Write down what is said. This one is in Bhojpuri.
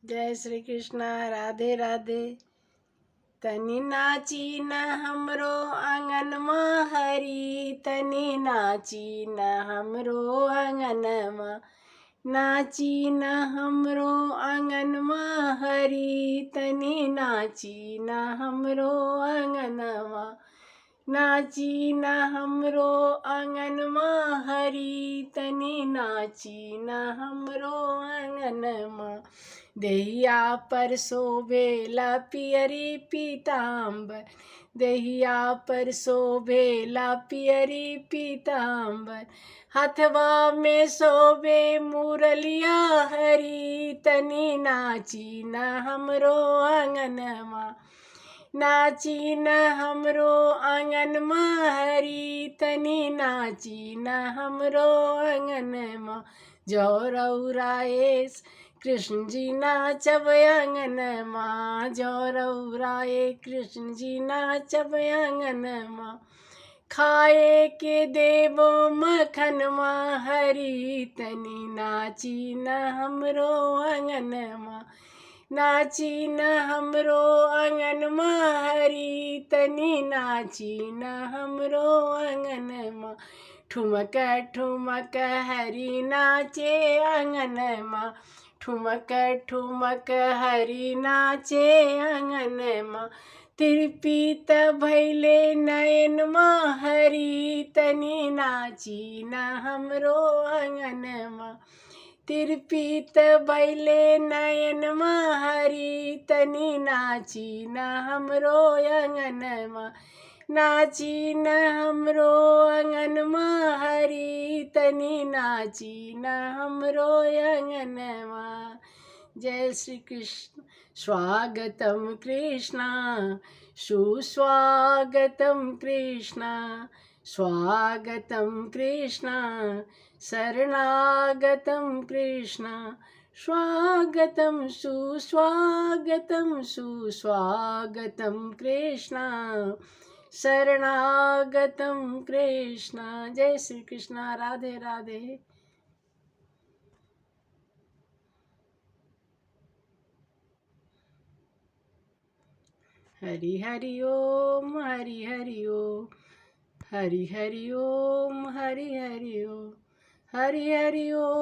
जय श्री कृष्णा। राधे राधे। तनी नाची न हमरो आंगनमा हरी, तनी नाची न हमरो आंगनमा, नाची न हमरो आंगनमा हरी, तनी नाची न हमरो आंगनमा, नाची न हमरो आंगनमा हरी, तनी नाची न हमरो आंगनमा। देहिया पर शोभेला पियरी पीताम्बर, देहिया पर शोभेला पियरी पीताम्बर, हथवा में शोभे मुरलिया हरी, तनी नाची न हमरो आंगनमा, नाची न हमरो आंगनमा हरी, तनी नाची न हमरो आंगनमा। जो रउराए कृष्ण जी नाचब आंगनमा, जो रउराए कृष्ण जी नाचब आंगनमा, खाए के देवो मखनमा हरी, तनी नाची न हमरो आंगनमा, नाची न हमरो आंगनमा हरी, तनी नाची न हमरो आंगनमा। ठुमक ठुमक हरी नाचे आंगनमा, ठुमक ठुमक हरी नाचे आंगनमा, तिरपीत भैले नयनमा हरी, तनी नाची न हमरो आंगनमा, तिरपीत भैले नयनमा हरी, तनी नाची न हमरो आंगनमा, नाची न हमरो आंगनमा हरी, तनी नाची न हमरो आंगनमा। जय श्री कृष्ण। स्वागतम कृष्णा, सुस्वागतम कृष्णा, स्वागतम कृष्णा, शरणागतम कृष्णा, स्वागतम सुस्वागतम सुस्वागतम कृष्णा, शरणागतम कृष्णा। जय श्री कृष्णा। राधे राधे। हरि हरि ओम, हरि हरि ओम, हरि हरि ओम, हरि हरि ओम, हरि हरि ओम।